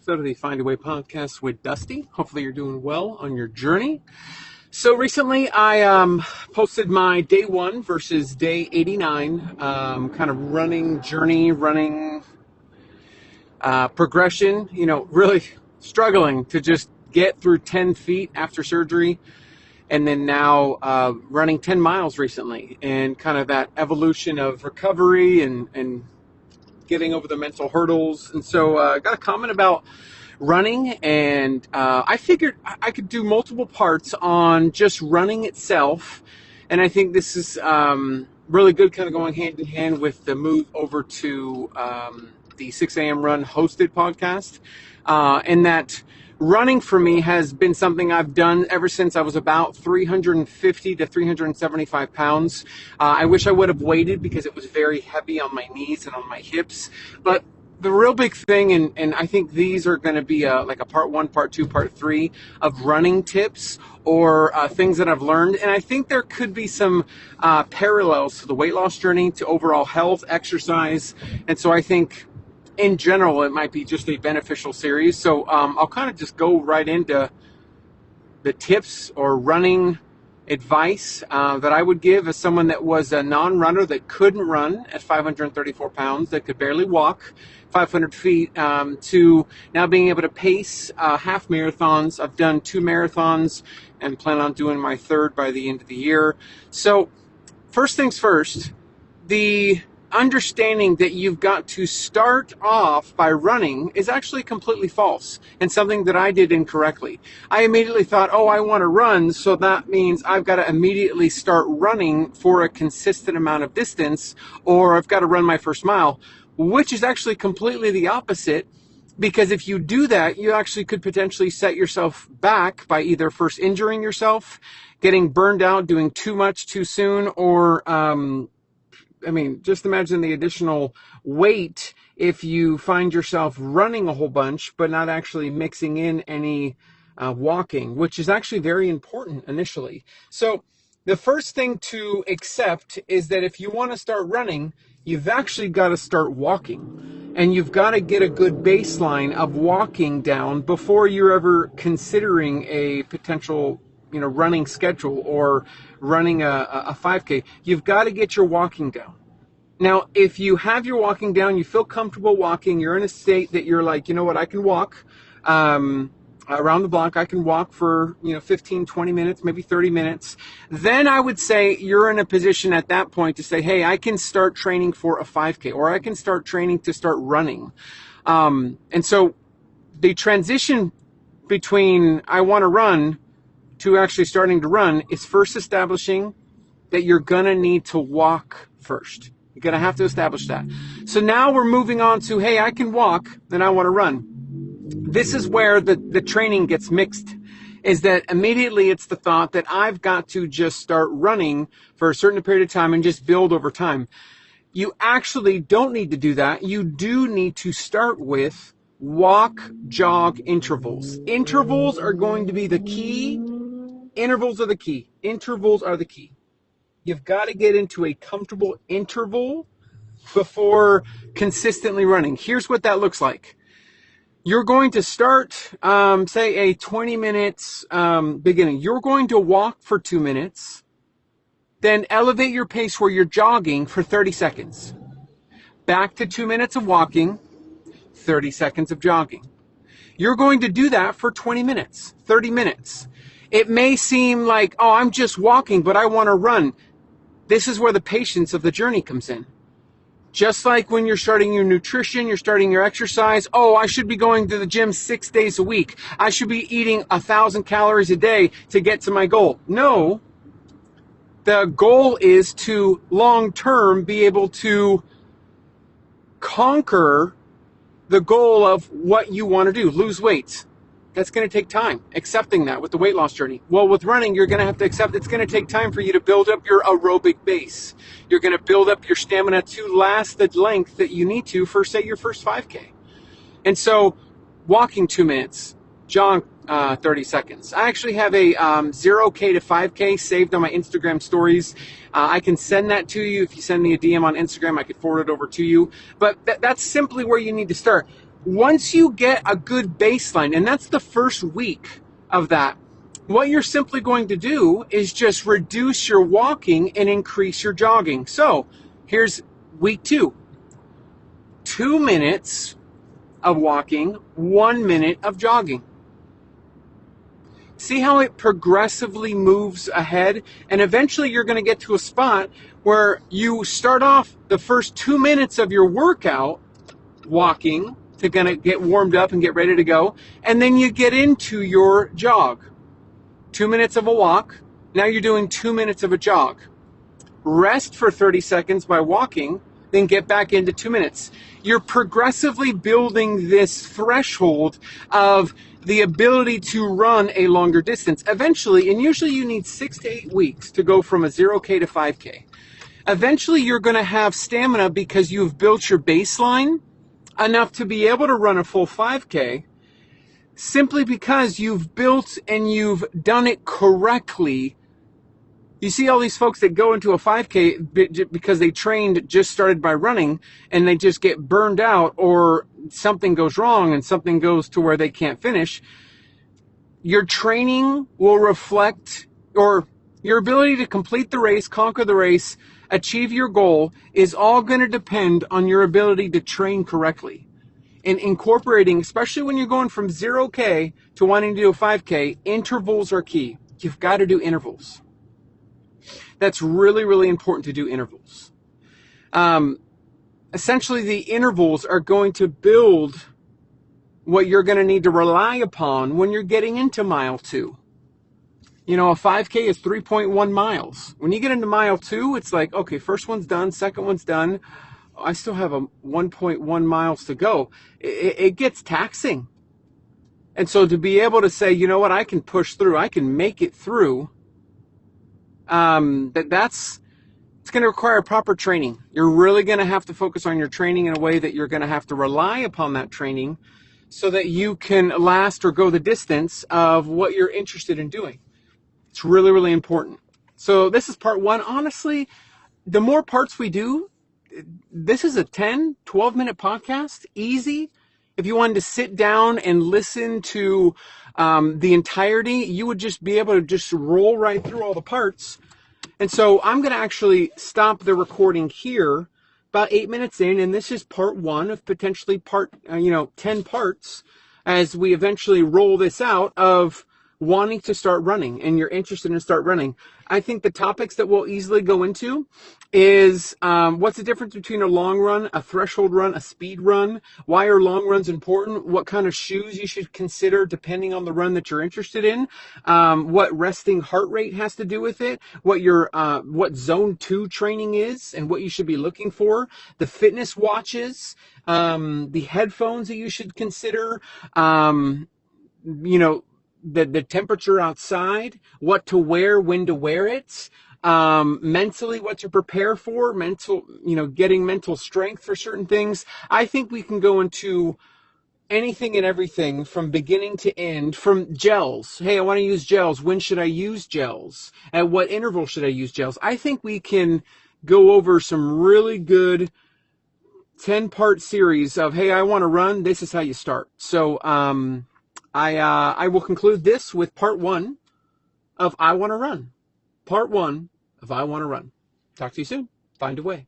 episode of the Find a Way podcast with Dusty. Hopefully you're doing well on your journey. So recently I posted my day 1 versus day 89 kind of running journey, progression, really struggling to just get through 10 feet after surgery. And then now running 10 miles recently, and kind of that evolution of recovery and getting over the mental hurdles. And so I got a comment about running, and I figured I could do multiple parts on just running itself. And I think this is really good, kind of going hand in hand with the move over to the 6 a.m. Run hosted podcast. And that running for me has been something I've done ever since I was about 350 to 375 pounds. I wish I would have waited because it was very heavy on my knees and on my hips. But the real big thing, and I think these are going to be like a part 1, part 2, part 3 of running tips or things that I've learned. And I think there could be some parallels to the weight loss journey, to overall health, exercise. And so I think in general, it might be just a beneficial series. So I'll kind of just go right into the tips or running advice that I would give as someone that was a non-runner that couldn't run at 534 pounds, that could barely walk 500 feet, to now being able to pace half marathons. I've done 2 marathons and plan on doing my 3rd by the end of the year. So first things first, the understanding that you've got to start off by running is actually completely false, and something that I did incorrectly. I immediately thought, I want to run, so that means I've got to immediately start running for a consistent amount of distance, or I've got to run my first mile, which is actually completely the opposite. Because if you do that, you actually could potentially set yourself back by either first injuring yourself, getting burned out, doing too much too soon, or just imagine the additional weight if you find yourself running a whole bunch, but not actually mixing in any walking, which is actually very important initially. So the first thing to accept is that if you want to start running, you've actually got to start walking. And you've got to get a good baseline of walking down before you're ever considering a potential running schedule or running a 5K. You've got to get your walking down. Now, if you have your walking down, you feel comfortable walking, you're in a state that you're like, I can walk around the block, I can walk for 15, 20 minutes, maybe 30 minutes, then I would say you're in a position at that point to say, hey, I can start training for a 5K, or I can start training to start running. And so the transition between I want to run to actually starting to run is first establishing that you're going to need to walk first. You're going to have to establish that. So now we're moving on to, hey, I can walk, then I want to run. This is where the training gets mixed, is that immediately it's the thought that I've got to just start running for a certain period of time and just build over time. You actually don't need to do that. You do need to start with walk, jog intervals. Intervals are going to be the key. Intervals are the key. Intervals are the key. You've got to get into a comfortable interval before consistently running. Here's what that looks like. You're going to start, say, a 20 minutes beginning. You're going to walk for 2 minutes, then elevate your pace where you're jogging for 30 seconds. Back to 2 minutes of walking, 30 seconds of jogging. You're going to do that for 20 minutes, 30 minutes. It may seem like, I'm just walking, but I want to run. This is where the patience of the journey comes in. Just like when you're starting your nutrition, you're starting your exercise. I should be going to the gym 6 days a week. I should be eating 1,000 calories a day to get to my goal. No, the goal is to long-term be able to conquer the goal of what you want to do, lose weight. That's going to take time, accepting that with the weight loss journey. Well, with running, you're going to have to accept it's going to take time for you to build up your aerobic base. You're going to build up your stamina to last the length that you need to for, say, your first 5K. And so walking 2 minutes, jog 30 seconds. I actually have a 0K to 5K saved on my Instagram stories. I can send that to you. If you send me a DM on Instagram, I could forward it over to you. But that's simply where you need to start. Once you get a good baseline, and that's the first week of that, what you're simply going to do is just reduce your walking and increase your jogging. So here's week 2. 2 minutes of walking, 1 minute of jogging. See how it progressively moves ahead? And eventually you're going to get to a spot where you start off the first 2 minutes of your workout walking to kind of get warmed up and get ready to go. And then you get into your jog. 2 minutes of a walk. Now you're doing 2 minutes of a jog. Rest for 30 seconds by walking, then get back into 2 minutes. You're progressively building this threshold of the ability to run a longer distance. Eventually, and usually you need 6 to 8 weeks to go from a 0K to 5K. Eventually, you're going to have stamina because you've built your baseline enough to be able to run a full 5K, simply because you've built and you've done it correctly. You see all these folks that go into a 5K because they trained, just started by running, and they just get burned out, or something goes wrong and something goes to where they can't finish. Your training will reflect, or your ability to complete the race, conquer the race, achieve your goal is all going to depend on your ability to train correctly. And incorporating, especially when you're going from 0K to wanting to do a 5K, intervals are key. You've got to do intervals. That's really, really important to do intervals. Essentially, the intervals are going to build what you're going to need to rely upon when you're getting into mile 2. You know, a 5K is 3.1 miles. When you get into mile 2, it's like, okay, first one's done, second one's done. I still have a 1.1 miles to go. It gets taxing. And so to be able to say, you know what, I can push through, I can make it through, it's going to require proper training. You're really going to have to focus on your training in a way that you're going to have to rely upon that training so that you can last or go the distance of what you're interested in doing. It's really, really important. So this is part 1. Honestly, the more parts we do, this is a 10, 12-minute podcast, easy. If you wanted to sit down and listen to the entirety, you would just be able to just roll right through all the parts. And so I'm going to actually stop the recording here about 8 minutes in, and this is part 1 of potentially 10 parts as we eventually roll this out of wanting to start running, and you're interested in start running. I think the topics that we'll easily go into is what's the difference between a long run, a threshold run, a speed run? Why are long runs important? What kind of shoes you should consider depending on the run that you're interested in? What resting heart rate has to do with it? What zone 2 training is and what you should be looking for? The fitness watches, the headphones that you should consider, the temperature outside, what to wear, when to wear it, mentally what to prepare for, getting mental strength for certain things. I think we can go into anything and everything from beginning to end, from gels. Hey, I want to use gels. When should I use gels? At what interval should I use gels? I think we can go over some really good 10-part series of, hey, I want to run. This is how you start. So, I will conclude this with part 1 of I Want to Run. Part 1 of I Want to Run. Talk to you soon. Find a way.